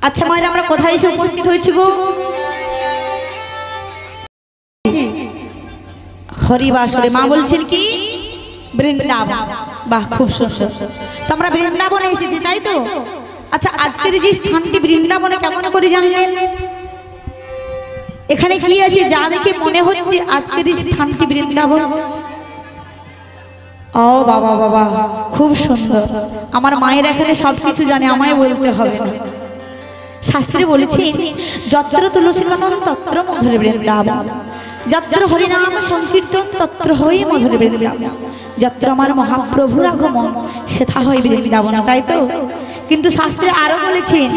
আচ্ছা মায়ের আমরা কোথায় এসে উপস্থিত হয়েছি গো? হরিবাসরে। মা বলছেন কি বৃন্দাবন। বাহ, খুব সুন্দর। তো আমরা বৃন্দাবনে এসেছি, তাই তো? আচ্ছা, আজকের যে স্থানটি বৃন্দাবনে কেমন করে জানলেন? এখানে কি আছে যা দেখে মনে হচ্ছে আজকের এই স্থানটি বৃন্দাবন? ও বাবা বাবা, খুব সুন্দর। আমার মায়ের এখানে সবকিছু জানে, আমায় বলতে হবে না। শাস্ত্রে বলেছে যত্র তুলসী বনম তত্র মধুর বৃন্দাবন, যত্র হরিনাম সংকীর্তন তত্র হয় মধুর বৃন্দাবন, যত্র আমার মহাপ্রভুর আগমন সেথা হয় বৃন্দাবন। তাই তো? কিন্তু শাস্ত্রে আরো বলেছেন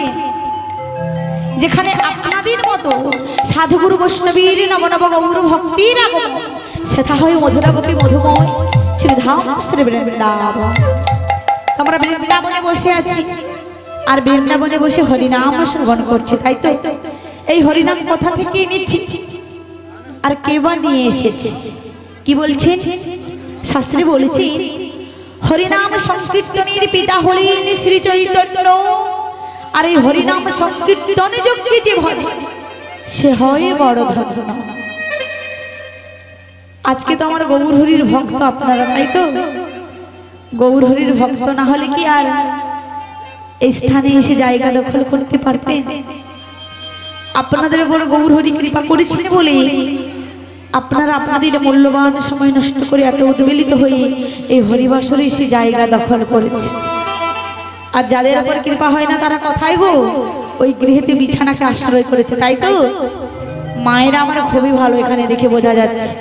যেখানে আপনাদের মতো সাধুগুরু বৈষ্ণবীর নবনব গৌর ভক্তির আগমন সেথা হয় মধুরা গোপী মধুময় শ্রীধাম শ্রী বৃন্দাবন। আমরা বৃন্দাবনে বসে আছি আর বৃন্দাবনে বসে হরিনাম শ্রবণ করছি, তাই তো? এই হরিনাম কোথা থেকে নিচ্ছি আর কে বা নিয়ে এসেছে? কি বলছে শাস্ত্রে? বলেছি হরিনাম সংকীর্তনের পিতা হলেন শ্রী চৈতন্য। আর এই হরিনাম সংকীর্তন যোগ্য যে ভজন সে হয় বড় ধন্য। আজকে তো আমার গৌর হরির ভক্ত আপনারা, তাই তো? গৌর হরির ভক্ত না হলে কি আর এই স্থানে এসে জায়গা দখল করতে পারতেন? আপনাদের উপর গৌর হরি কৃপা করেছেন বলে আপনারা আপনাদের মূল্যবান সময় নষ্ট করে এত উদ্বেলিত হয়ে এই হরিবাসরে এসে জায়গা দখল করেছে। আর যাদের উপর কৃপা হয় না তারা কোথায় গো? ওই গৃহেতে বিছানাকে আশ্রয় করেছে, তাই তো? মায়েরা আমার খুবই ভালো, এখানে দেখে বোঝা যাচ্ছে।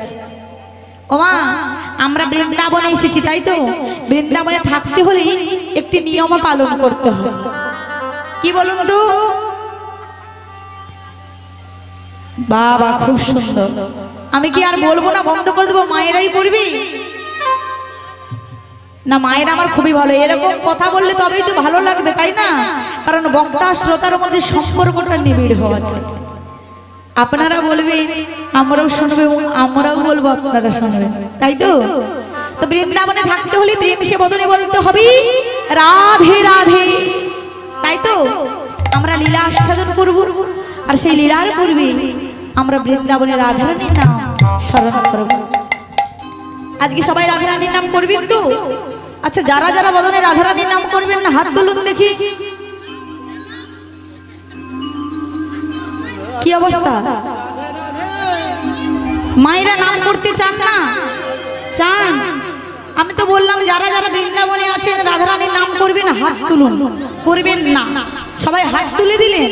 ও মা, আমরা বৃন্দাবনে এসেছি, তাই তো? বৃন্দাবনে থাকতে হলে একটি নিয়ম পালন করতে হয়। কি বলুন তো? বাবা, খুব সুন্দর। আমি কি আর বলবো না, বন্ধ করে দেবো? মায়েরাই পড়বি না? মায়ের আমার খুবই ভালো। এরকম কথা বললে তবেই তো ভালো লাগবে, তাই না? কারণ বক্তা শ্রোতার মধ্যে সম্পর্কটা নিবিড় হওয়া চাই। আপনারা বলবেন, আমরাও শুনবো, আমরাও বলবো, আপনারা শুনবেন, তাই তো? তো বৃন্দাবনে থাকতে হলে প্রেম সে বদনে বলতে হবে রাধে রাধে, তাই তো? আমরা লীলা আস্বাদন করব আর সেই লীলার পূর্বে আমরা বৃন্দাবনে রাধারানীর নাম স্মরণ করব। আজকে সবাই রাধারানীর নাম করবেন তো? আচ্ছা, যারা যারা বদনে রাধারানীর নাম করবেন না হাত তুলুন দেখি। কি অবস্থা? মায়েরা নাম করতে চান না? চান? আমি তো বললাম যারা যারা বৃন্দাবনে আছেন রাধারানীর নাম করবেন হাত তুলুন। করবেন না? সবাই হাত তুলে দিলেন।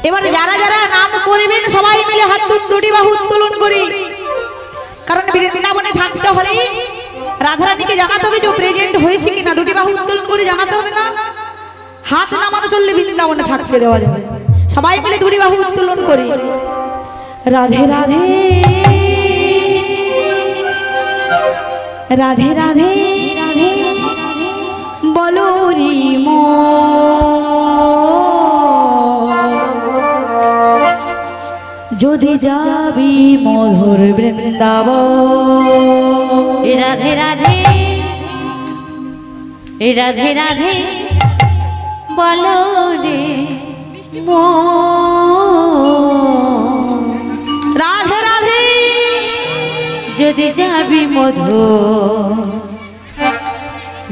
এবার যারা যারা নাম করবেন সবাই মিলে হাত দুটি বাহু উত্তোলন করি। কারণ বৃন্দাবনে থাকতে হলে রাধারানীকে জানাতে হবে যে প্রেজেন্ট হয়েছে কিনা। দুটি বাহু উত্তোলন করে জানাতে হবে না? হাত নামানো চললে বৃন্দাবনে থাকতে দেওয়া যাবে। সবাই মিলে দুটি বাহু উত্তোলন করি। রাধে রাধে রাধে রাধে বলো রে যদি যাবি মধুর বৃন্দাবন। রাধে রাধে রাধে রাধে বলো রে রাধে রাধে যদি যাবি মধুর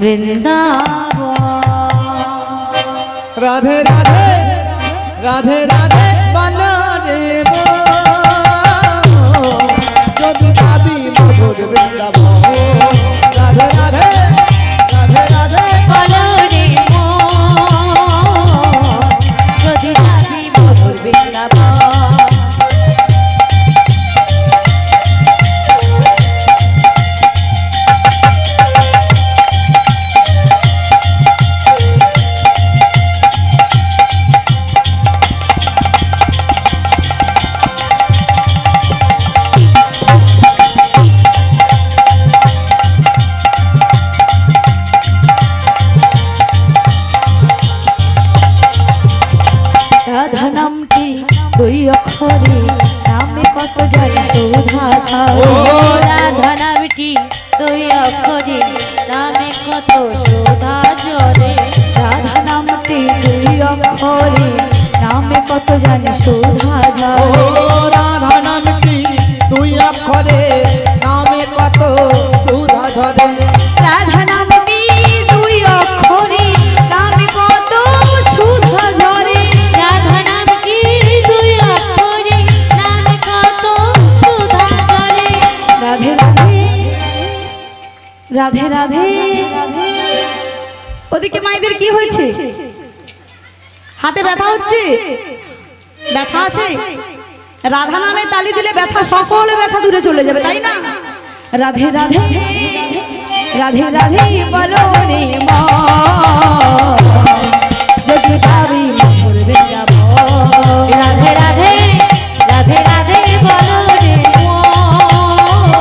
বৃন্দাবন। রাধে রাধে রাধে রাধে বলো রে যদি যাবি মধুর বৃন্দাবন। রাধে রাধে রাধে রাধে বলো রে যদি যাবি মধুর বৃন্দাবন। রাধা নামটি দুই অক্ষরে নামে কত জানি শোভা ছাড়ে। রাধা নামটি দুই অক্ষরে নামে কত শোভা ঝরে। রাধা নামটি দুই কত জানি সুধা ও ঝরে রাধা নামটি দুই অক্ষরে নামে কত সুধা ঝরে রাধা নামটি দুই অক্ষরে নামে কত সুধা ঝরে রাধা নাম কি দুই অক্ষরে নামে কত সুধা ঝরে রাধে রাধে রাধে রাধে ওদিকে মায়েদের কি হয়েছে হাতে ব্যথা হচ্ছে ব্যথা আছে রাধা নামে তালি দিলে ব্যথা সকলে ব্যথা দূরে চলে যাবে তাই না রাধে রাধে রাধে রাধে বলো রে মা যদি ভাবি মধুর বৃন্দাবন রাধে রাধে রাধে রাধে বলো রে মন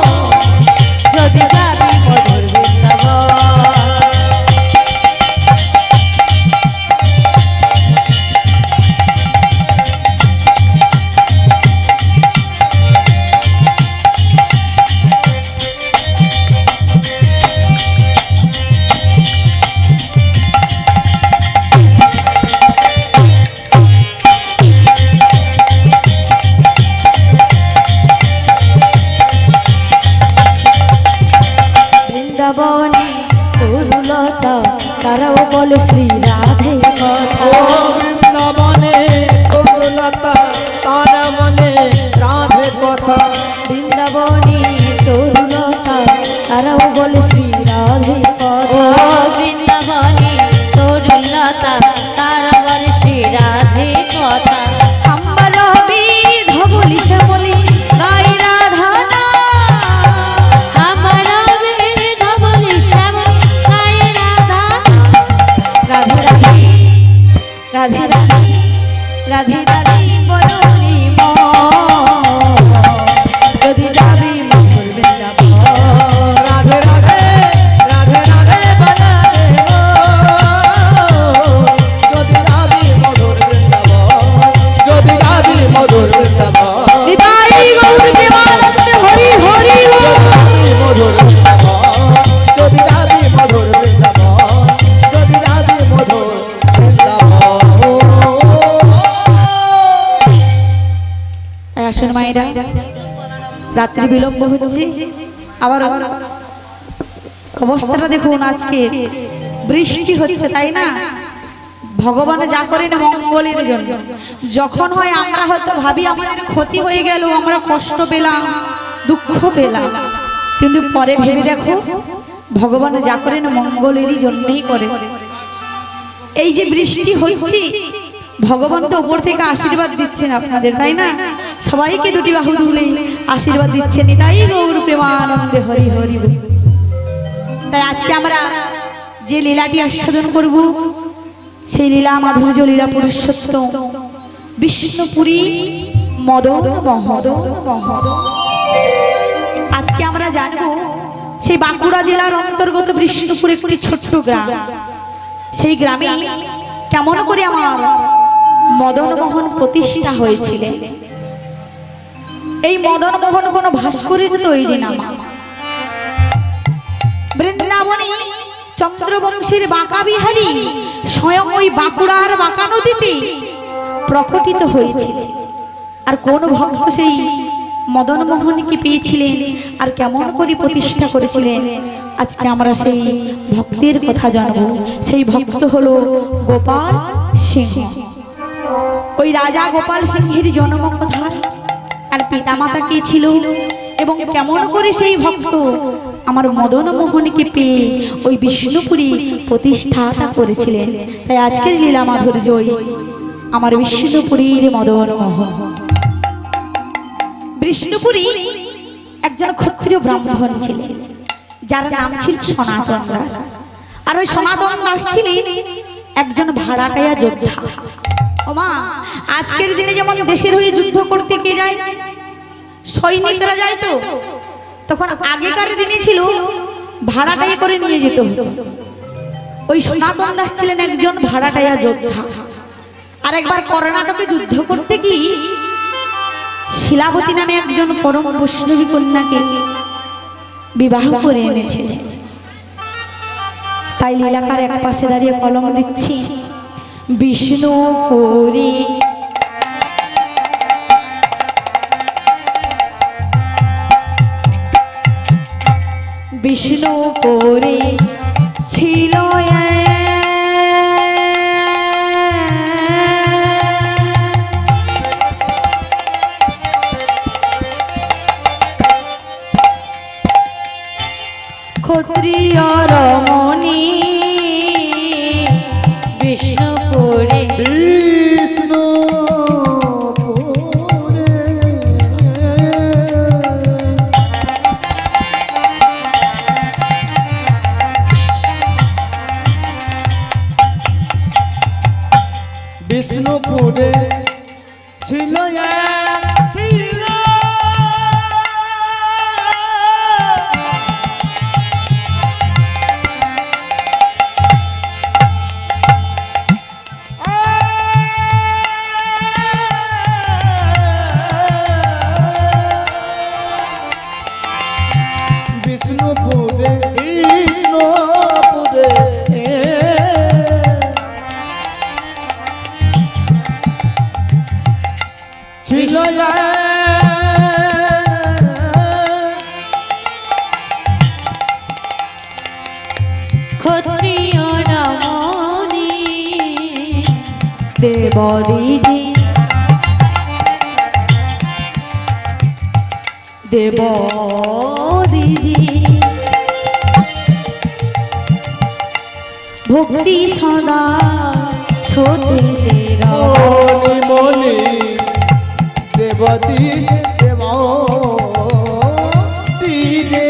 যদি যাবি মধুর বৃন্দাবন বৃন্দাবনে তরুলতা তারাও বলে শ্রী রাধে কথা ও বৃন্দাবনে তরুলতা তার মনে রাধে কথা বৃন্দাবনে তরুলতা তারাও বলে শ্রী রাধে ও কথা বৃন্দাবনে তরুলতা তার বলে শ্রী রাধে কথা আমার বিধ বলি শ্যামলি গাই রাধা আমার বেদ বলি শ্যাম গায়ে রাধা রাধে রাধে রাধে রাধে রাধে রাধে বলো রে মন যদি যাবি মধুর বৃন্দাবন রাধে রাধে রাধে রাধে বানারে যদি যাবি মধুর বৃন্দাবন যদি যাবি মধুর বৃন্দাবন নিতাই গৌর প্রেমানন্দে হরি হরি বল। যাবি মধুর বৃন্দাবন যদি যাবি মধুর বৃন্দাবন যদি যাবি মধুর বৃন্দাবন আসুন মায়েরা রাত্রি বিলম্ব হচ্ছে আবার অবস্থাটা দেখুন আজকে বৃষ্টি হচ্ছে তাই না ভগবান যা করেন মঙ্গলের জন্য যখন হয় আমরা হয়তো ভাবি আমাদের ক্ষতি হয়ে গেল আমরা কষ্ট পেলাম দুঃখ পেলাম কিন্তু পরে ভেবে দেখো ভগবান যা করেন মঙ্গলেরই জন্যই করে এই যে বৃষ্টি হচ্ছে ভগবান তো উপর থেকে আশীর্বাদ দিচ্ছেন আপনাদের তাই না সবাইকে দুটি বাহু তুলে আশীর্বাদ দিচ্ছেন তাই গৌর প্রেমানন্দে হরি হরি বল। তাই আজকে আমরা যে লীলাটি আস্বাদন করব সেই লীলা মাধুর্য লীলা পুরুষোত্তম বিষ্ণুপুরী মদন মোহন আজকে আমরা জানবো সেই বাঁকুড়া জেলার অন্তর্গত বিষ্ণুপুর একটি ছোট্ট গ্রাম সেই গ্রামে কেমন করে আমার মদন মোহন প্রতিষ্ঠা হয়েছিলেন এই মদন মোহন কোনো ভাস্করের তৈরি না বৃন্দাবনে চন্দ্রবংশের বাঁকা বিহারী স্বয়ং ওই বাঁকুড়ার বাঁকা নদীতে প্রকটিত হয়েছিল আর কোন ভক্ত সেই মদন মোহনকে পেয়েছিলেন আর কেমন করে প্রতিষ্ঠা করেছিলেন আজকে আমরা সেই ভক্তের কথা জানবো সেই ভক্ত হলো গোপাল সিংহ ওই রাজা গোপাল সিংহের জন্ম কোথায় আর পিতামাতা কে ছিল এবং কেমন করে সেই ভক্ত আমার মদন মোহনকে পেয়ে ওই বিষ্ণুপুরী প্রতিষ্ঠাটা করেছিলেন তাই আজকের লীলা মাধুর্যই আমার বিষ্ণুপুরীর মদন মোহন বিষ্ণুপুরী একজন ক্ষত্রিয় ব্রাহ্মণ ছিলেন যার নাম ছিল সনাতন দাস আর ওই সনাতন দাস ছিলেন একজন ভাড়াটিয়া যোদ্ধা ওমা আজকের দিনে যেমন দেশের হয়ে যুদ্ধ করতে কে যায় সৈনিকরা যায় তো তখন আগেকার দিনে ছিল ভাড়াটিয়া করে নিয়ে যেত ওই সনাতন দাস ছিলেন একজন ভাড়াটিয়া যোদ্ধা আর একবার কর্ণাটকে যুদ্ধ করতে গিয়ে শিলাবতী নামে একজন পরম বৈষ্ণবী কন্যাকে বিবাহ করে এনেছে তাই লীলাকার এক পাশে দাঁড়িয়ে কলম দিচ্ছি বিষ্ণুপুরী বিষ্ণু করে ছিল ক্ষত্রিয় রমণী বিষ্ণুপুরে বিষ্ণু বিষ্ণুপুরে ছিল ছিল বিষ্ণুপুরে বিষ্ণুপুরে ছিল ক্ষত্রিয় রমণী দেবদিজি দেবদিজি ভক্তি সদা ছোটে সেরা মনি মনি দেবতী দেবতী রে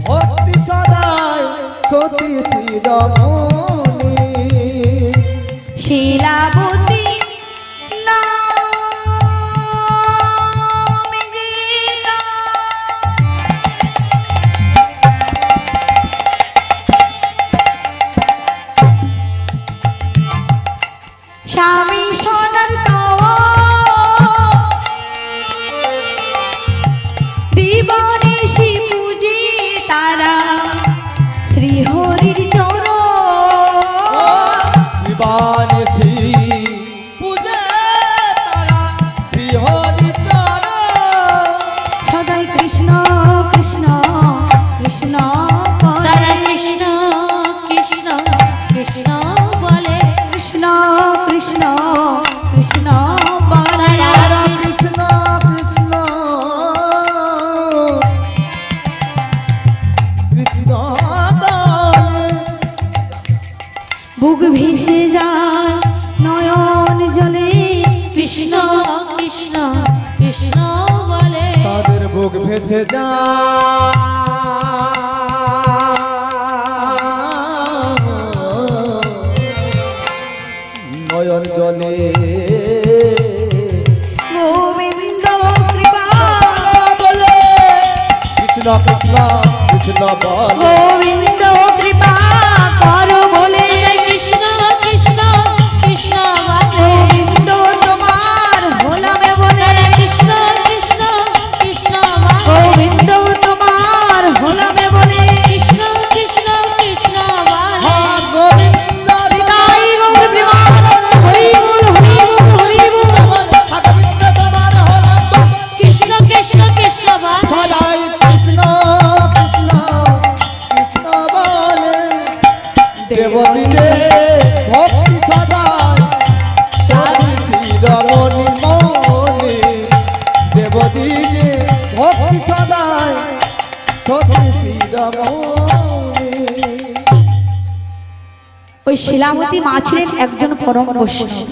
ভক্তি সদায় সতী শিরমণি শিলাবতী নামে যেতা স্বামী সোনার দিবানিশি পূজি তারা শ্রীহরির চরণ দিবানিশি পূজে তারা শ্রী হরি চরণ সদাই কৃষ্ণ কৃষ্ণ কৃষ্ণ তারা কৃষ্ণ কৃষ্ণ কৃষ্ণ বলে কৃষ্ণ কৃষ্ণ কৃষ্ণ বলে তারা কৃষ্ণ কৃষ্ণ কৃষ্ণ বলে বুক ভেসে যায় নয়ন জলে কৃষ্ণ কৃষ্ণ কৃষ্ণ বলে তাদের বুক ভেসে নয়ন জলে গোবিন্দ কৃপা বলে কৃষ্ণ কৃষ্ণ কৃষ্ণ বলে গোবিন্দ কৃপা কর বলে কৃষ্ণ কৃষ্ণ কৃষ্ণ বলে গোবিন্দ তোমার হলামে বলে কৃষ্ণ কৃষ্ণ কৃষ্ণ বলে গোবিন্দ তোমার হলামে বলে কৃষ্ণ কৃষ্ণ কৃষ্ণ বলে হ্যাঁ গোবিন্দ তাই গৌর প্রেমানন্দ হরি বল হরি বল হরি বল গোবিন্দ তোমার হলাম কৃষ্ণ কৃষ্ণ কৃষ্ণ বলে সদাই কৃষ্ণ কৃষ্ণ কৃষ্ণ বলে দেবদিনে ভক্তি সদাই সদী শিরমণি মনি দেবদিনে ভক্তি সদাই সদী শিরমণি ওই শিলাবতী মা ছিলেন একজন পরম বৈষ্ণব,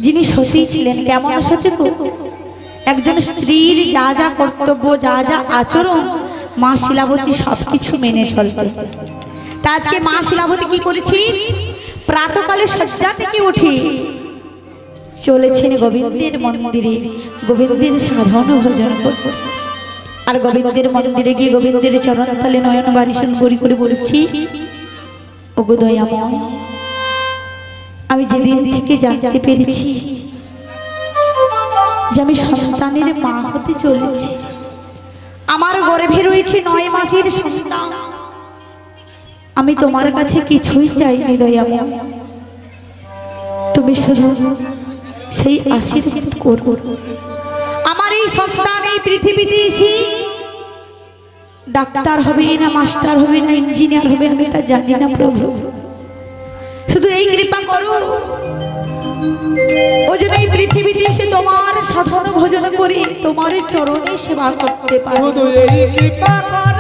যিনি সতী ছিলেন। কেমন সতী? একজন স্ত্রীর যা যা কর্তব্য, যা যা আচরণ, মা শিলাবতী সবকিছু মেনে চলতেন। তা আজকে মা শিলাবতী কি করেছি? প্রাতকালে শয্যা থেকে উঠে চলেছেন গোবিন্দের মন্দিরে, গোবিন্দের সাধন ভোজন করতে। আর গোবিন্দের মন্দিরে গিয়ে গোবিন্দের চরণ তলে নয়ন বারিশন করি করে বলছি, ওগো দয়াময়, আমি যেদিন থেকে জানতে পেরেছি যে আমি সন্তানের মা হতে চলেছি, আমার গর্ভে রয়েছে 9 মাসের সন্তান, আমি তোমার কাছে কিছুই চাইনি দয়াময়। তুমি শুধু সেই আশীর্বাদ করো। আমার এই সন্তান এই পৃথিবীতে এসে ডাক্তার হবে না, মাস্টার হবে না, ইঞ্জিনিয়ার হবে, আমি তা জানি না প্রভু, শুধু এই কৃপা করো ও যেন এই পৃথিবীতে এসে তোমার সাধন ভজন করে তোমার চরণে সেবা করতে পারে। শুধু এই কৃপা করো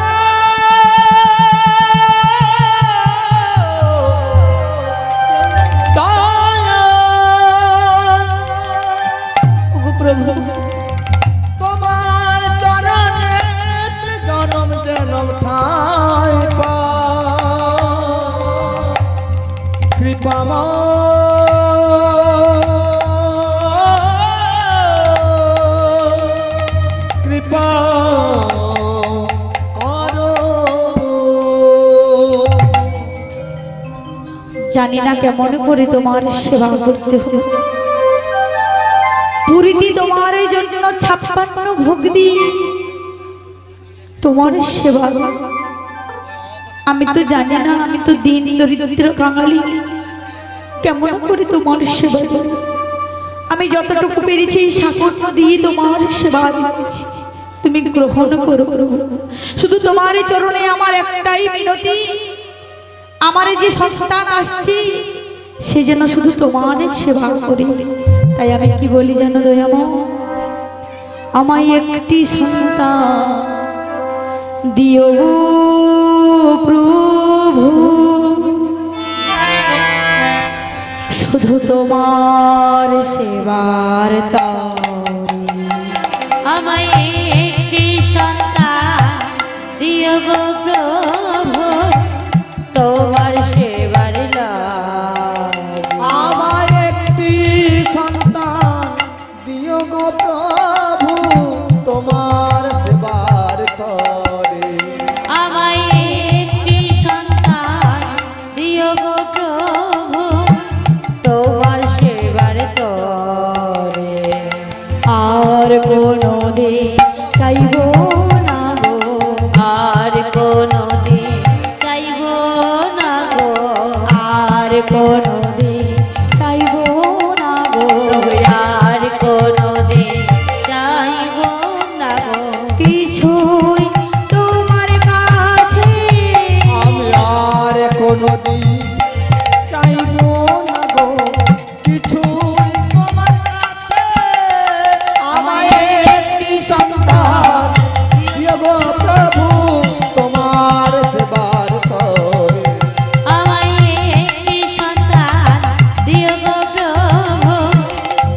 প্রভু, তোমার চরণে জনম জনম ঠাই কৃপাময় কৃপা করো। জানি না কেমন করে তোমার সেবা করতে হবে। পুরীতে তোমার জন্য 56 ভোগ দিই তোমার সেবা। আমি তো জানি না, আমি তো দিন দরিদ্র কাঙালি, কেমন করে তোমার সেবা করি। আমি যতটুকু পেরেছি সামান্য দিয়ে তোমার সেবা দিচ্ছি, তুমি গ্রহণ করো প্রভু। শুধু তোমার চরণে আমার একটাই মিনতি, আমার যে সন্তান আসছে সে যেন শুধু তোমার সেবা করে। তাই আমি কি বলি জানো দয়াময়, আমায় একটি সন্তান দিও প্রভু, শুধু তোমার সেবার তরে। আমায় একটি সন্তান দিও গো প্রভু, তোমার সেবার লাগে। আমার একটি সন্তান দিও গো প্রভু, তোমার সেবার তরে। আমায় একটি সন্তান দিও গো প্রভু, তোমার সেবার তরে। আর কোনো দিন চাইব না গো, আর কোনো দিন চাইব না গো, আর কোনো দিন চাইব না গো, তবে আর কোনো দিন চাইব না গো। কিছুই তোমার কাছে আমি আর কোনদিন চাইব না গো কিছু তোমার কাছে। আমায় একটি সন্তান দিও গো প্রভু, তোমার সেবার তরে। আমায় একটি সন্তান দিও গো প্রভু,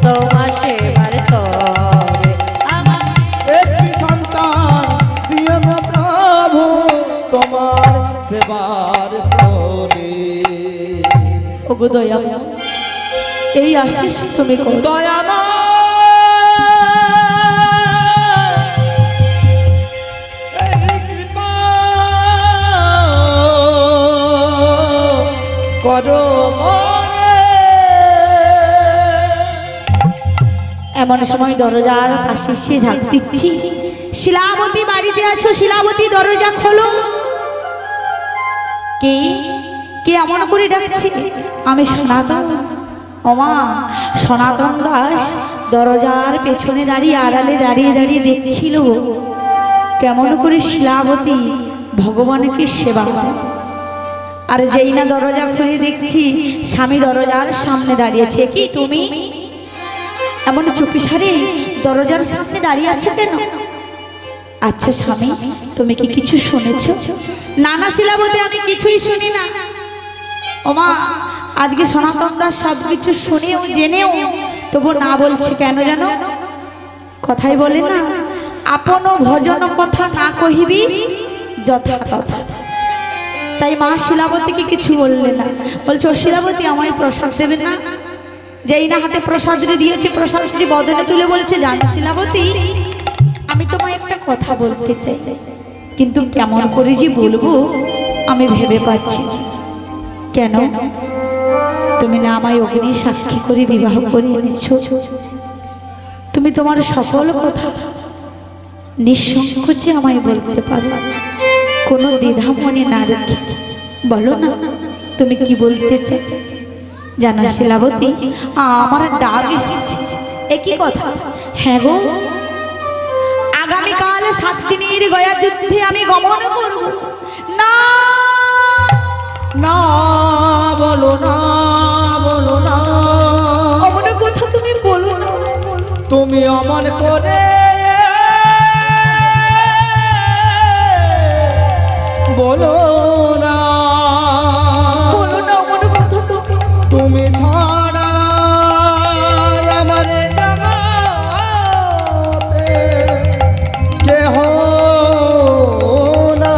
তোমার সেবার তরে। আমায় একটি সন্তান দিও গো প্রভু, তোমার সেবার তরে। ওগো দয়াময়, এই আশিস তুমি করো। দয়াময় এই কৃপা করো মোরে। এমন সময় দরজার পাশে এসে ঝাঁক দিচ্ছি, শিলাবতী বাড়িতে আছো? শিলাবতী দরজা খোলো। কে কে এমন করে ডাকছি? আমি সনাতন। ওমা, সনাতন দাস দরজার পেছনে দাঁড়িয়ে আড়ালে দাঁড়িয়ে দাঁড়িয়ে দেখছিল কেমন করে শিলাবতী ভগবানকে সেবা করে। আর যেই না দরজা খুলে দেখছি স্বামী দরজার সামনে দাঁড়িয়েছে। কি তুমি এমন চুপি সারে দরজার সামনে দাঁড়িয়ে আছো কেন? আচ্ছা স্বামী, তুমি কি কিছু শুনেছো? না না শিলাবতী, আমি কিছুই শুনি না। ওমা, আজকে সনাতন দাস সব কিছু শুনেও জেনেও তবু না বলছে কেন জানো? কথাই বলে না, আপন ভজন কথা না কহিবি যথা তথা। তাই মা শিলাবতীকে কিছু বললে না। বলছো, শিলাবতী আমায় প্রসাদ দেবে না? যেই না হাতে প্রসাদটি দিয়েছে, প্রসাদটি বদলে তুলে বলছে, জানো শিলাবতী, আমি তোমায় একটা কথা বলতে চাই, কিন্তু কেমন করে যে বলবো আমি ভেবে পাচ্ছি। কেন? তুমি না আমায় অগ্নি সাক্ষী করে বিবাহ করে এনেছো, তুমি তোমার সকল কথা নিঃসংকোচে আমায় বলতে পারো, কোনো দ্বিধা মনে না রেখে। বলো না, তুমি কি বলতে চাই? জানো শিলাবতী, আমার ডাক এসেছে। একই কথা? হ্যাঁ গো, আগামীকাল 7 দিনের গয়া যুদ্ধে আমি গমন করব। না না বলো না, বলো না, অমন কথা তুমি বলো না। তুমি অমন করে বলো না, বলো না অমন কথা তুমি। তুমি ছাড়া আমার জগতে কেহ না।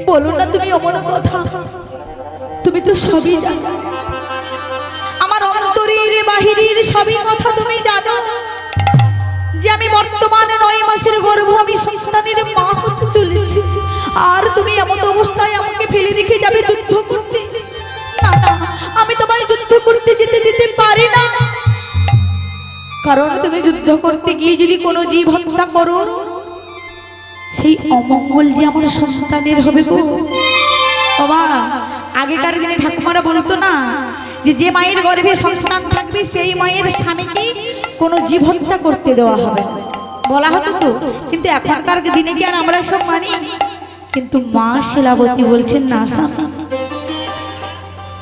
বলো না তুমি অমন কথা। তুমি তো সবই জানো, আমার অন্তরের বাহিরের সবই কথা তুমি জানো, যে আমি বর্তমানে 9 মাসের গর্ভ, আমি সন্তানের মা হতে চলেছি। আর তুমি এমন অবস্থায় আমাকে ফেলে রেখে যাবে যুদ্ধ করতে? না না, আমি তোমায় যুদ্ধ করতে যেতে দিতে পারি না। কারণ তুমি যুদ্ধ করতে গিয়ে যদি কোনো জীব হত্যা করো, সেই অমঙ্গল যে আমার সন্তানের হবে গো বাবা। আগেকার দিনে ঠাকুমারা বলতো না, যে মায়ের গর্ভে সন্তান থাকবে সেই মায়ের স্বামীকে কোনো জীব হত্যা করতে দেওয়া হবে না, বলা হতো তো। কিন্তু এখনকার দিনে কি আর আমরা সব মানি? কিন্তু মা শিলাবতী বলছেন, না স্বামী,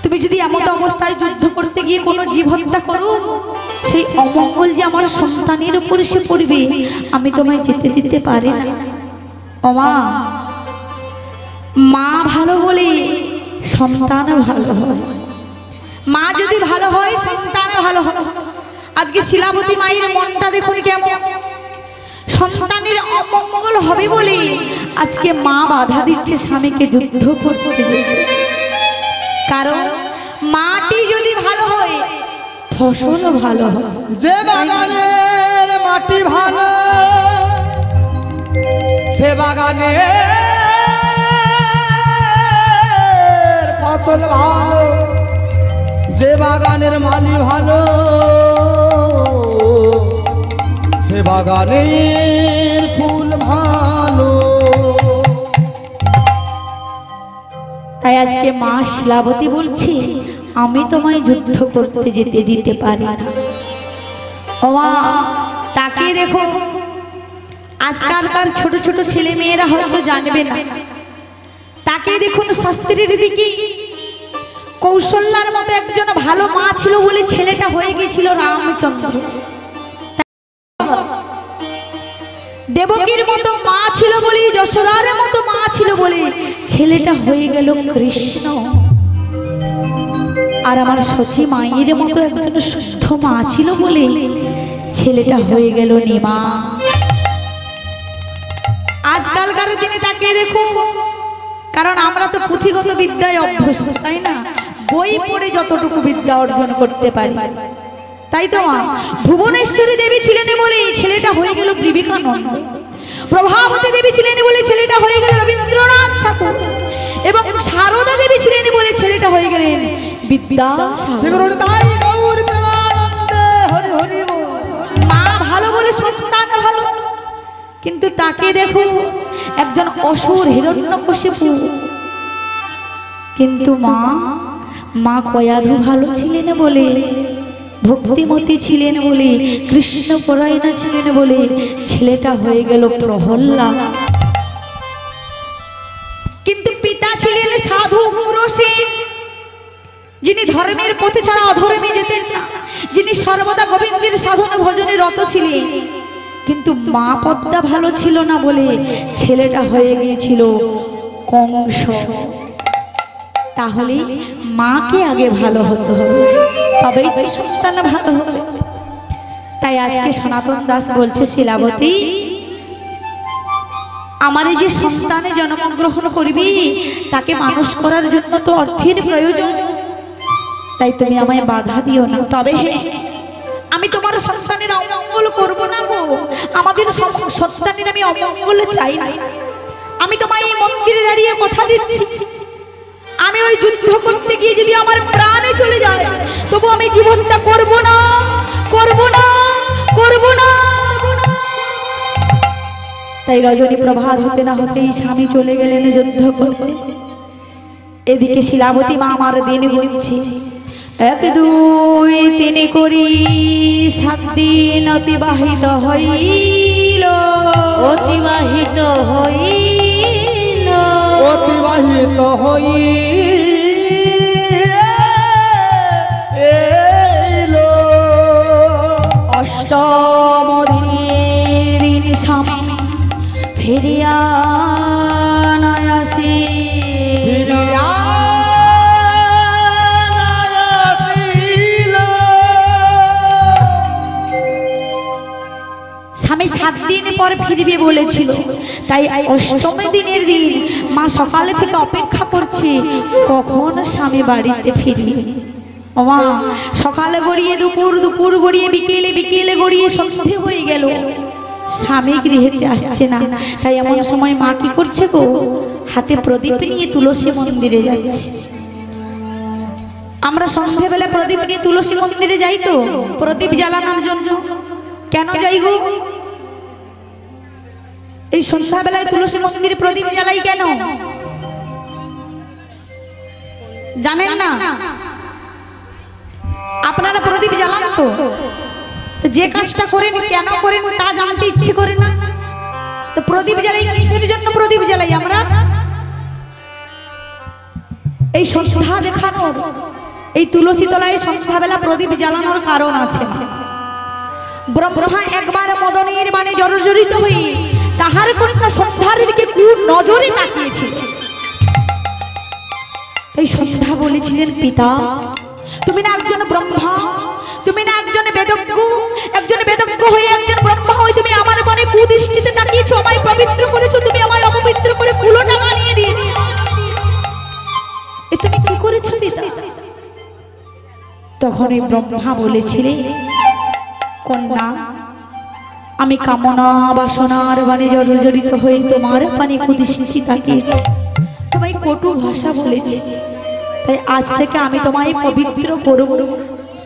তুমি যদি এমন অবস্থায় যুদ্ধ করতে গিয়ে কোনো জীব হত্যা করো, সেই অমঙ্গল যে আমার সন্তানের উপর এসে পড়বে, আমি তোমায় যেতে দিতে পারি না। ও মা, মা ভালো হলে সন্তান ভালো হয়। মা যদি ভালো হয়, সন্তান ভালো হয়। আজকে শিলাবতী মায়ের মনটা দেখুন কেমন। সন্তানের অমঙ্গল হবে বলে আজকে মা বাধা দিচ্ছে স্বামীকে যুদ্ধ করতে যেতে। কারণ মাটি যদি ভালো হয়, ফসলও ভালো হয়। যে বাগানের মাটি ভালো, সে বাগানের ফসল ভালো। যে বাগানের মালি ভালো, সে বাগানের ফুল ভালো। তাই আজকে মা শিলাবতী বলছি, আমি তোমায় যুদ্ধ করতে যেতে দিতে পারি না। ও মা, তাকিয়ে দেখো, আজকালকার ছোট ছোট ছেলে মেয়েরা হয়তো জানবে না। তাকিয়ে দেখুন শাস্ত্রের দিকে। কৌশল্যার মতো একজন ভালো মা ছিল বলে ছেলেটা হয়ে গিয়েছিল রামচন্দ্র। দেবকীর মতো মা ছিল বলে, যশোদার মতো মা ছিল বলে ছেলেটা হয়ে গেল কৃষ্ণ। আর আমার সচি মায়ের মতো একজন শুদ্ধ মা ছিল বলে ছেলেটা হয়ে গেল নিমা। আজকালকার দিনে তাকিয়ে দেখো, কারণ আমরা তো পুঁথিগত বিদ্যায় অভ্যস্ত, তাই না? বই পড়ে যতটুকু বিদ্যা অর্জন করতে পারি, তাই তো মা। ভুবনেশ্বরী দেবী ছিলেন বলে ছেলেটা হয়ে গেল বিবেকানন্দ। প্রভাবতী দেবী ছিলেন বলে ছেলেটা হয়ে গেল রবীন্দ্রনাথ ঠাকুর। এবং সারদা দেবী ছিলেন বলে ছেলেটা হয়ে গেলেন বিদ্যাসাগর। মা ভালো বলে সন্তান ভালো। কিন্তু তাকে দেখো, একজন অসুর হিরণ্যকশিপু, কিন্তু মা কয়াধু ভালো ছিলেন বলে, ভক্তিমতী ছিলেন বলে, কৃষ্ণ পরায়ণা ছিলেন বলে ছেলেটা হয়ে গেল প্রহল্লাদ। কিন্তু পিতা ছিলেন সাধু পুরুষের, যিনি ধর্মের পথে ছাড়া অধর্মে যেতেন না, যিনি সর্বদা গোবিন্দের সাধন ভজনে রত ছিলেন। কিন্তু মা পদ্মা ভালো ছিল না বলে ছেলেটা হয়ে গিয়েছিল কংস। তাহলে মাকে আগে ভালো হতে হবে, তবেই তো সন্তান ভালো হবে। তাই আজকে সনাতন দাস বলছে, শিলাবতী, আমার এই যে সন্তানে জন্মগ্রহণ করবি, তাকে মানুষ করার জন্য তো অর্থের প্রয়োজন। তাই তুমি আমায় বাধা দিও না। তবে আমি তোমার সন্তানের অমঙ্গল করব না গো। আমাদের সন্তানের আমি অমঙ্গল চাই না। আমি তোমায় এই মন্দিরে দাঁড়িয়ে কথা দিচ্ছি, আমি ওই যুদ্ধ করতে গিয়ে যদি আমার প্রাণে চলে যায়, তবু আমি জীবনটা করব না, করব না, করব না। তাই রজনী প্রভাত হতে না হতেই স্বামী চলে গেলেন যুদ্ধ করতে। এদিকে শিলাবতী মা আমার দিন গুনছে, 1 2 3 করি 7 দিন অতিবাহিত হইল, অতিবাহিত হইল, অতিবাহিত হইল। অষ্টম দিনের দিন স্বামী ফিরিয়া নয় আসে, স্বামী 7 দিন পর ফিরবে বলেছিল, তাই অষ্টম দিনের দিন মা সকালে থেকে অপেক্ষা করছে কখন স্বামী বাড়িতে ফিরবে। ও মা, সকালে গড়িয়ে দুপুর, দুপুর গড়িয়ে বিকেলে, বিকেলে গড়িয়ে সন্ধে হয়ে গেল, স্বামী গৃহেতে আসছে না। তাই এমন সময় মা কি করছে গো, হাতে প্রদীপ নিয়ে তুলসী মন্দিরে যাচ্ছে। আমরা সন্ধ্যেবেলা প্রদীপ নিয়ে তুলসী মন্দিরে যাই তো প্রদীপ জ্বালানোর জন্য। কেন যাই গো? এই সন্ধ্যাবেলায় তুলসী মন্দিরে প্রদীপ জ্বালাই কেন জানেন না? আপনারা প্রদীপ জ্বালান তো, যে কাজটা করেন কেন করেন তা জানতে ইচ্ছে করে না। তো প্রদীপ জ্বালাই কিসের জন্য? প্রদীপ জ্বালাই আমরা এই সন্ধ্যা দেখানোর, এই তুলসী তলায় সন্ধ্যাবেলা প্রদীপ জ্বালানোর কারণ আছে। ব্রহ্মা একবার মদনের মানে জর্জরিত হয়ে তাহার কন্যা সন্ধ্যার দিকে কুর নজরে তাকিয়েছিল। এই সন্ধ্যা বলেছিলেন, পিতা তুমি না একজন ব্রহ্মা, তুমি না একজন বেদজ্ঞ, একজন বেদজ্ঞ হয়ে একজন ব্রহ্মা হয়ে তুমি আমার মনে কুদৃষ্টিতে তাকিয়েছো, আমায় পবিত্র করেছো, তুমি আমায় অপবিত্র করে কুলোটা বানিয়ে দিয়েছো। এ তুমি কি করেছো পিতা? তখন এই ব্রহ্মা বলেছিলেন, কন্যা আমি কামনা বাসনার বাণী জর্জরিত হয়ে তোমার পানে কুদৃষ্টি তাকিয়েছি, তোমায় কটু ভাষা বলেছি, তাই আজ থেকে আমি তোমায় পবিত্র করব।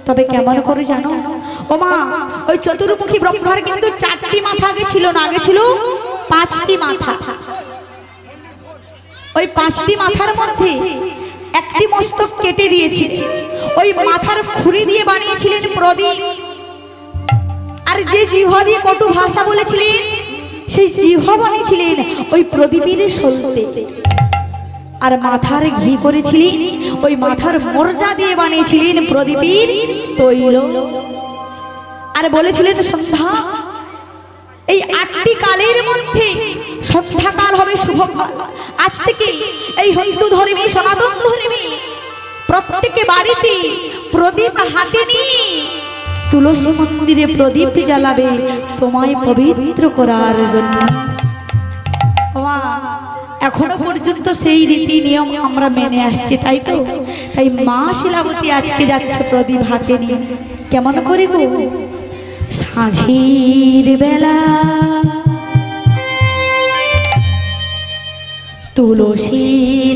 তবে কেমন করে জানো ও মা? ওই চতুর্মুখী ব্রহ্মার কিন্তু 4টি মাথা আগে ছিল না, আগে ছিল 5টি মাথা। ওই 5টি মাথার মধ্যে একটি মস্তক কেটে দিয়েছে, ওই মাথার খুরি দিয়ে বানিয়েছিলেন প্রদীপ। আর যে জিহ্বা দিয়ে কটু ভাষা বলেছিলেন সেই জিহ্বা বানিয়েছিলেন ওই প্রদীপের সলতে। আর মাথার ঘি করেছিলেন ওই মাথার মর্যা দিয়ে বানিয়েছিলেন প্রদীপের তৈল। আর বলেছিলেন, সন্ধ্যা এই 8টি কালের মধ্যে সন্ধ্যাকাল হবে শুভকাল। আজ থেকে এই হিন্দু ধর্মী, সনাতন ধর্মী প্রত্যেকে বাড়িতে প্রদীপ হাতে নিয়ে তুলসী মন্দিরে প্রদীপ জ্বালাবে তোমায় পবিত্র করার জন্য। এখনো পর্যন্ত সেই রীতি নিয়ম আমরা মেনে আসছি, তাই তো? তাই মা শিলাবতী আজকে যাচ্ছে প্রদীপ হাতে নিয়ে। কেমন করে গো? সাঁঝের বেলা তুলসী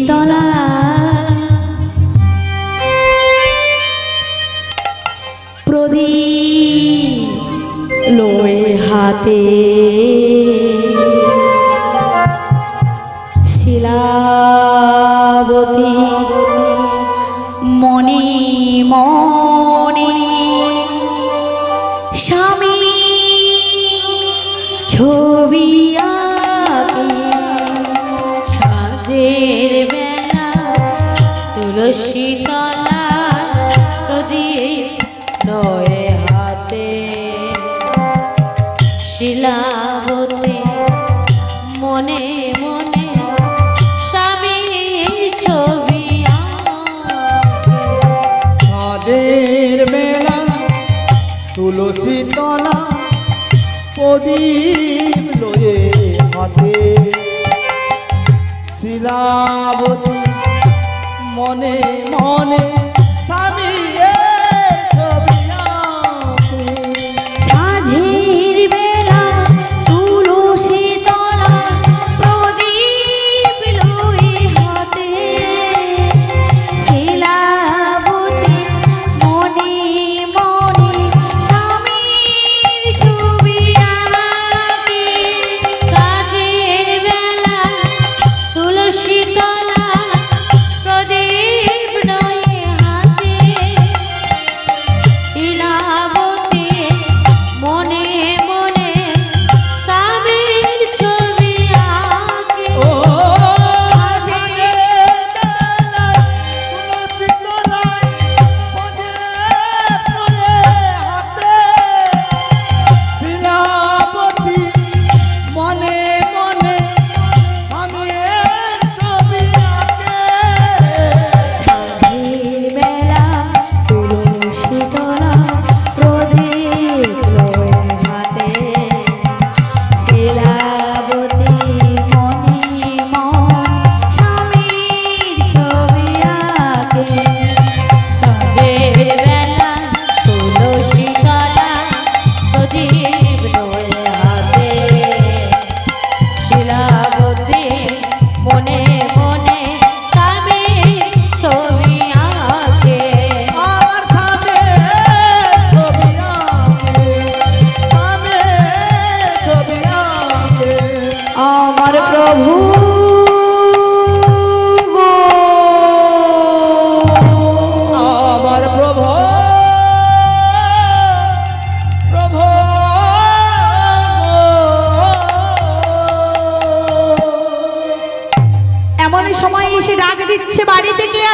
তলা প্রদীপ লয়ে হাতে শিলাবতী মনে মনে স্বামী ছবি আঁকে। সাঁঝের বেলা তুলসী তলা প্রদীপ লয়ে হাতে শিলাবতী মনে মনে স্বামী ছবি আঁকে। সাঁঝের বেলা তুলসী তলা প্রদীপ লয়ে হাতে শিলাবতী মনে মনে স্বামী ছবি আঁকে। সাঁঝের বেলা তুলসী তলা প্রদীপ লয়ে হাতে শিলাবতী মনে মনে স্বামীর ছবি আঁকে। কাজের বেলা তুলসী তলা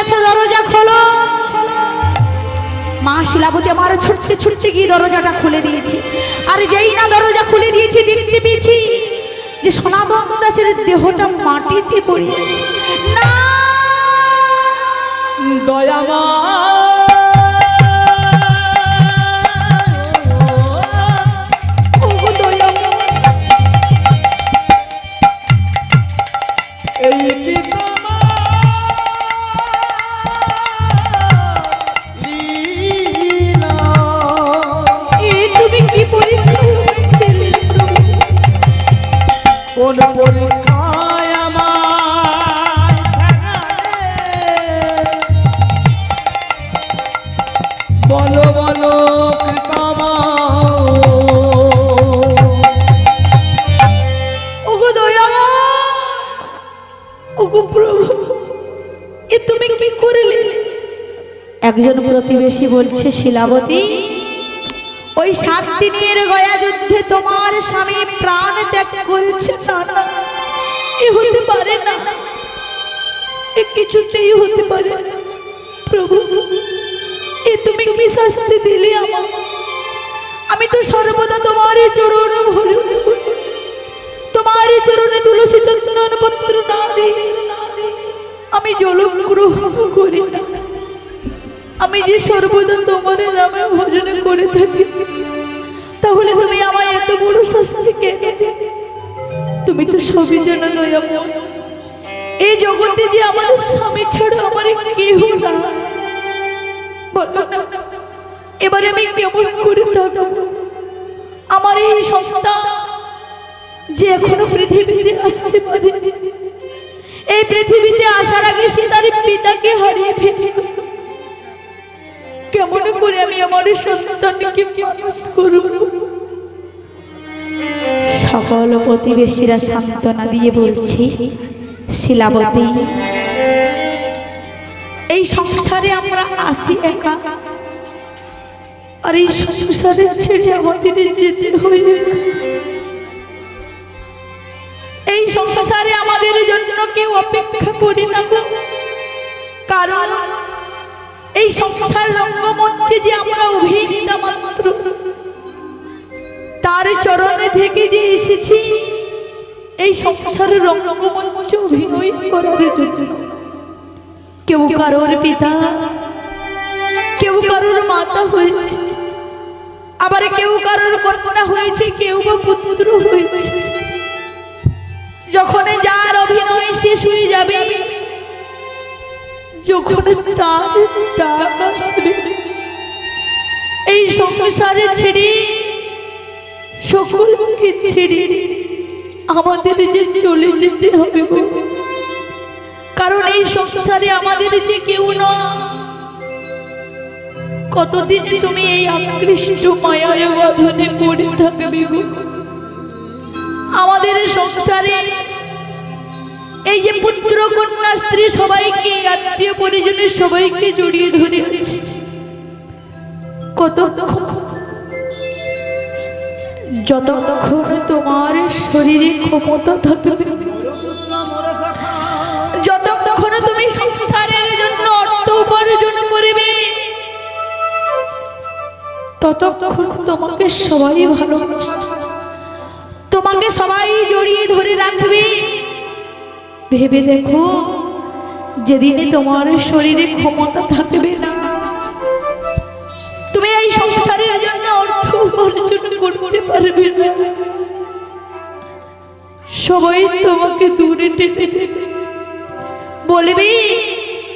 আছে, দরজা খোলো। মা শিলাবতী আমার ছুটতে ছুটতে গিয়ে দরজাটা খুলে দিয়েছি। আর যেই না দরজা খুলে দিয়েছি, দেখতে পেয়েছি যে সনাতন দাসের দেহটা মাটিতে পড়ে আছে। না দয়ামা এই কি তুমি কি পরীক্ষা কোন পরীক্ষায় আমার বলো বলো কৃপামা। ওগো দয়ামা, ওগো প্রভু, এ তুমি কি করলে? একজন প্রতিবেশী বলছে, শিলাবতী, ওই 7 দিনের গয়া যুদ্ধে তোমার স্বামী প্রাণ ত্যাগ করেছে। না, এ হতে পারে না, এ কিছুতেই হতে পারে না। প্রভু, এ তুমি কি শাস্তি দিলে আমার? আমি তো সর্বদা তোমারই চরণ ভজন করি, তোমারই চরণে তুলসী চন্দন পত্র না দিয়ে আমি জল গ্রহণ করি না। আমি যে সর্বদা তোমার নামে ভজন করে থাকি, তাহলে তুমি আমায় এত বড় শাস্তি কেন দিলে? তুমি তো সবই জানো দয়াময়, এই জগতে যে আমার স্বামী ছাড়া আমার কেহ না। বলো না, এবারে আমি কেমন করে থাকবো? আমার এই সন্তান যে এখনো পৃথিবীতে আসতে পারেনি, এই পৃথিবীতে আসার আগে সে তার পিতাকে হারিয়ে ফেলল। কেমন করে আমি আমার সন্তানকে মানুষ করব? সকল প্রতিবেশীরা সান্ত্বনা দিয়ে বলছে, শিলাবতী, এই সংসারে আমরা আসি একা, আর এই সংসারে ছেড়ে আমাদের যেতে হয়। এই সংসারে আমাদের জন্য কেউ অপেক্ষা করি না গো, কারণ এই সংসার রঙ্গমঞ্চে যে আমরা অভিনেতা মাত্র, তার চরণে থেকে যে এসেছি এই সংসার রঙ্গমঞ্চে অভিনয় করার জন্য। কেউ কারোর পিতা, কেউ কারোর মাতা হয়েছে, আবার কেউ কারোর কন্যা হয়েছে, কেউ বা পুত্র হয়েছে। যখন যার অভিনয় শেষ হয়ে যাবে, যখন তার ডাক আসবে, এই সংসারে ছেড়ে, সকলকে ছেড়ে আমাদের যে চলে যেতে হবে। কারণ এই সংসারে আমাদের যে কেউ না। কতদিন তুমি এই আকৃষ্ট মায়ার বাঁধনে পড়ে থাকবে গো? আমাদের সংসারে এই যে পুত্র কন্যা স্ত্রী সবাইকে, আত্মীয় পরিজনের সবাইকে জড়িয়ে ধরে আছে। কতক্ষণ, যতক্ষণ তোমার শরীরে ক্ষমতা থাকবে, যতক্ষণ তুমি সংসারের জন্য অর্থ উপার্জন করবে, ততক্ষণ তোমাকে সবাই ভালোবাসবে, তোমাকে সবাই জড়িয়ে ধরে রাখবে। ভেবে দেখো, যেদিনে তোমার শরীরে ক্ষমতা থাকবে না, তুমি এই সংসারের জন্য অর্থ উপার্জন করতে পারবে না, সবাই তোমাকে দূরে টেনে দেবে, বলবে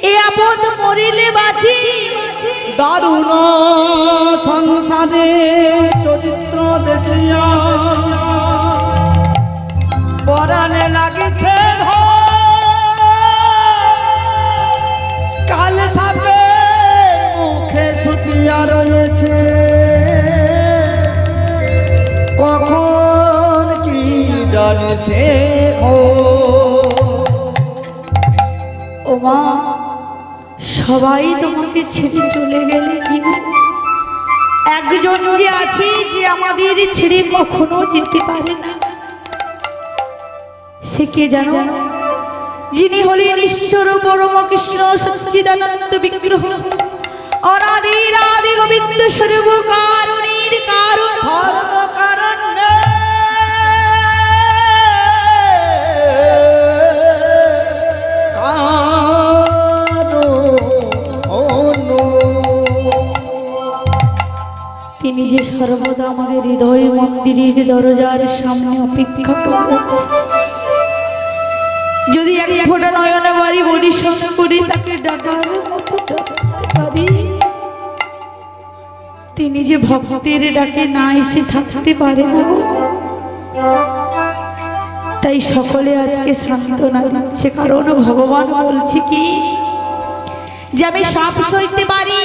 এ আপদ মরিলে বাঁচি। দারুণ সংসারে চরিত্র দেখিয়া পরাণে লাগিছে কাল সাপে মুখে সুতিয়া রয়েছে, কখন কি জানি সে ও মা, সবাই তোমাকে ছেড়ে চলে গেলে কি? একজন যে আছে যে আমাদের ছেড়ে কখনো যেতে পারে না, সে কে জানো? যিনি হলেন ঈশ্বর পরম কৃষ্ণ সচ্চিদানন্দ বিগ্রহ, অনাদির আদি গোবিন্দ সর্বকারণের কারণ, সর্বকারণে তিনি যে সর্বদা আমাদের হৃদয় মন্দিরের দরজার সামনে অপেক্ষা করছে। যদি এক ফোঁটা নয়নে বাড়ি পরিশ্রম করি তাকে ডাকার মতো ডাকতে পারি, তিনি যে ভক্তের ডাকে না এসে থাকতে পারে না। তাই সকলে আজকে সান্ত্বনা দিচ্ছে, কারণ ভগবান বলছে কি যে আমি সব সইতে পারি,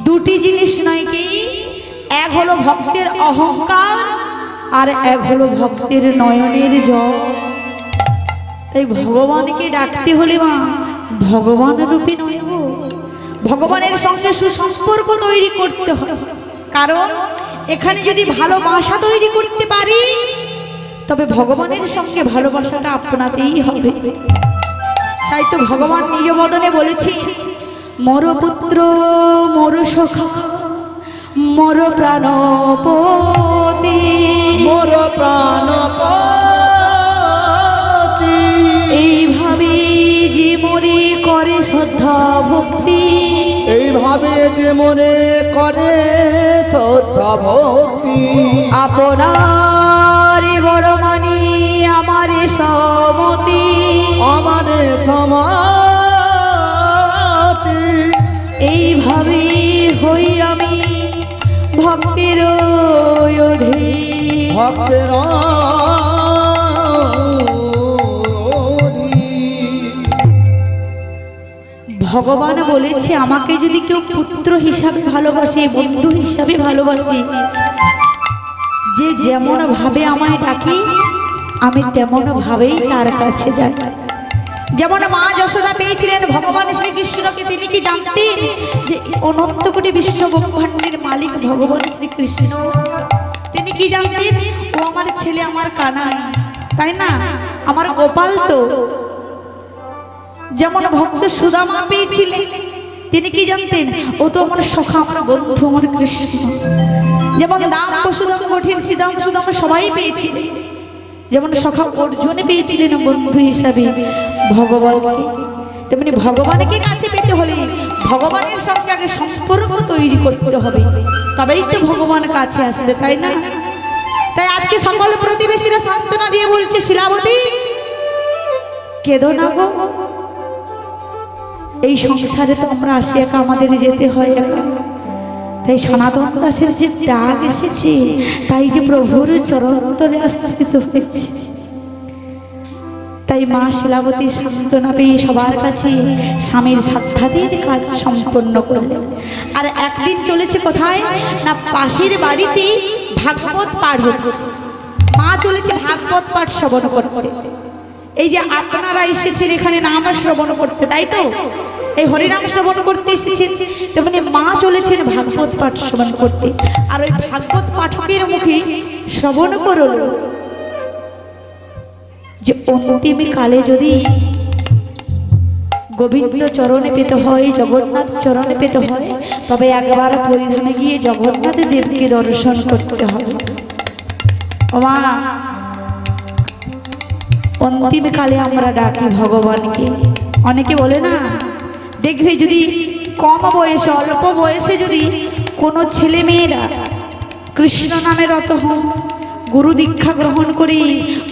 দুটি জিনিস নয় কি, এক হলো ভক্তের অহংকার আর এক হলো ভক্তের নয়নের জল। তাই ভগবানকে ডাকতে হলে মা ভগবান রূপী নয়, ভগবানের সঙ্গে সুসম্পর্ক তৈরি করতে হয়। কারণ এখানে যদি ভালোবাসা তৈরি করতে পারি তবে ভগবানের সঙ্গে ভালোবাসাটা আপনাতেই হবে। তাই তো ভগবান নিজ বদনে বলেছে, মোর পুত্র মোর সখা মোর প্রাণপতি, মোর প্রাণপতি, এইভাবে যে মনে করে শ্রদ্ধা ভক্তি, এইভাবে যে মনে করে শ্রদ্ধা ভক্তি, আপনার বড় মানি আমার সমতি, আমার সমাতি, এইভাবে হই আমি ভক্তের অধীন। ভক্তের ভগবান বলেছে আমাকে যদি কেউ পুত্র হিসাবে ভালোবাসে, বন্ধু হিসাবে ভালোবাসে, যে যেমন ভাবে আমায় ডাকে আমি তেমন ভাবেই তার কাছে যাই। যেমন মা যশোদা পেয়েছিলেন ভগবান শ্রীকৃষ্ণকে, তিনি কি জানতেন যে অনন্ত কোটি বিশ্ব ব্রহ্মাণ্ডের মালিক ভগবান শ্রীকৃষ্ণ? তিনি কি জানতেন ও আমার ছেলে, আমার কানাই, তাই না, আমার গোপাল। তো যেমন ভক্ত সুদামা পেয়েছিলেন, তিনি কি জানতেন ও তো আমার সখা, আমার বন্ধু, আমার কৃষ্ণ। যেমন দাম সুদাম কঠিন শ্রীদাম সুদাম সবাই পেয়েছিলেন, যেমন সখা অর্জুনে পেয়েছিলেন বন্ধু হিসাবে ভগবানকে, তেমনি ভগবানকে কাছে পেতে হলে ভগবানের সঙ্গে আগে সম্পর্ক তৈরি করতে হবে, তবেই তো ভগবান কাছে আসবে, তাই না? তাই আজকে সকল প্রতিবেশীরা সান্ত্বনা দিয়ে বলছে, শিলাবতী কেঁদো না গো, এই সংসারে তো আমরা আসি একা, আমাদের যেতে হয় একা। তাই সনাতন দাসের যে ডাক এসেছে, তাই যে প্রভুর চরণ তলে আশ্রিত হয়েছে। তাই মা শিলাবতী সান্ত্বনা পেয়ে সবার কাছে স্বামীর সাধ্যাদের কাজ সম্পন্ন করলেন। আর একদিন চলেছে কোথায় না, পাশের বাড়িতে ভাগবত পাঠ হচ্ছে, মা চলেছে ভাগবত পাঠ শ্রবণ করতে। এই যে আপনারা এসেছেন এখানে নাম শ্রবণ করতে, তাই তো, এই হরিনাম শ্রবণ করতে এসেছেন, তেমনি মা চলেছেন ভাগবত পাঠ শ্রবণ করতে। আর ওই ভাগবত পাঠকের মুখে শ্রবণ করল যে অন্তিম কালে যদি গোবিন্দ চরণে পেতে হয়, জগন্নাথ চরণে পেতে হয়, তবে একবার পরিধামে গিয়ে জগন্নাথ দেবকে দর্শন করতে হবে। ও মা, অন্তিম কালে আমরা ডাকি ভগবানকে। অনেকে বলে না, দেখবে যদি কম বয়সে, অল্প বয়সে যদি কোনো ছেলে মেয়েরা কৃষ্ণ নামে রত হন, গুরু দীক্ষা গ্রহণ করি,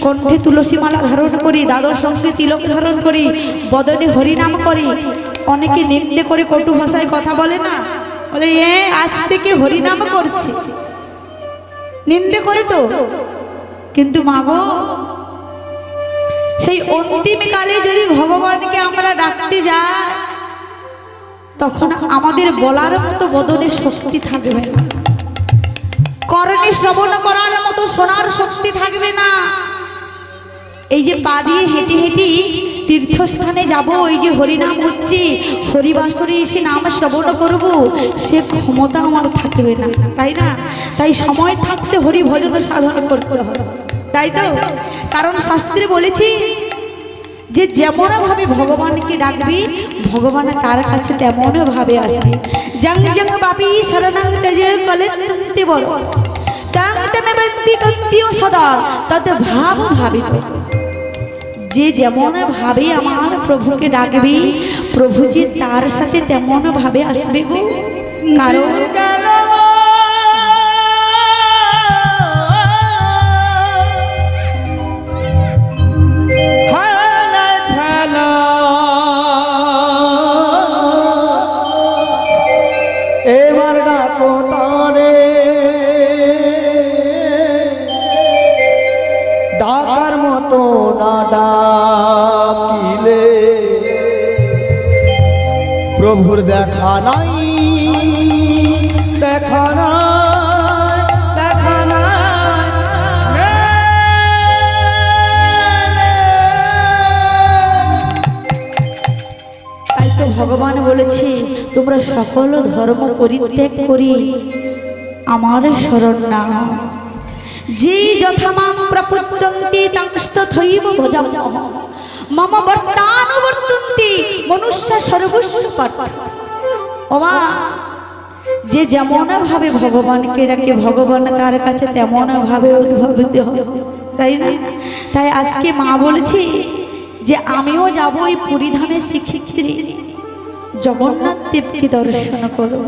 কণ্ঠে তুলসী মালা ধারণ করি, দাদর সঙ্গে তিলক ধারণ করি, বদনে হরিনাম করে, অনেকে নিন্দে করে কটু ভাষায় কথা বলে না, বলে এ আজ থেকে হরিনাম করছে, নিন্দে করে তো। কিন্তু মা গো, সেই অন্তিম কালে যদি ভগবানকে আমরা ডাকতে যাই, তখন আমাদের বলার মতো বদনে শক্তি থাকবে না, কর্ণে শ্রবণ করার মতো শোনার শক্তি থাকবে না। এই যে পা দিয়ে হেঁটে হেঁটে তীর্থস্থানে যাব, এই যে হরিনাম হচ্ছে, হরিবাসরে এসে নাম শ্রবণ করব, সে ক্ষমতা আমার থাকবে না, তাই না? তাই সময় থাকতে হরি ভজন সাধন করতে হবে, তাই তো। কারণ শাস্ত্রে বলেছি যে যেমন ভাবে ভগবানকে ডাকবি ভগবান তার কাছে তেমন ভাবে আসবে। জং জং বাপি শরণং তেজ কলেন্তি বড় তাং তেমে ব্যক্তি কন্তিও সদা তদ ভাব ভাবিত। যে যেমন ভাবে আমার প্রভুকে ডাকবি প্রভু যে তার সাথে তেমন ভাবে আসবে গো। কারণ এবার ডাকো তারে ডাকার মতো না ডাকিলে প্রভুর দেখা নাই দেখা নাই দেখা নাই। তাই তো ভগবান বলেছে তোমরা সকল ধর্ম পরিত্যাগ করি আমার শরণ নাও। যে যথামাং প্রপদ্যন্তে তাংস্তথৈব ভজামহ মম বর্তানুবর্তন্তি মনুষ্য সর্বস্ব পার্থ। ওমা যে যেমন ভাবে ভগবানকে ডাকে ভগবান তার কাছে তেমন ভাবে উদ্ভাবিত হয়, তাই না? তাই আজকে মা বলেছে যে আমিও যাব ওই পুরীধামের শ্রীক্ষেত্রে জগন্নাথ দেবকে দর্শন করব।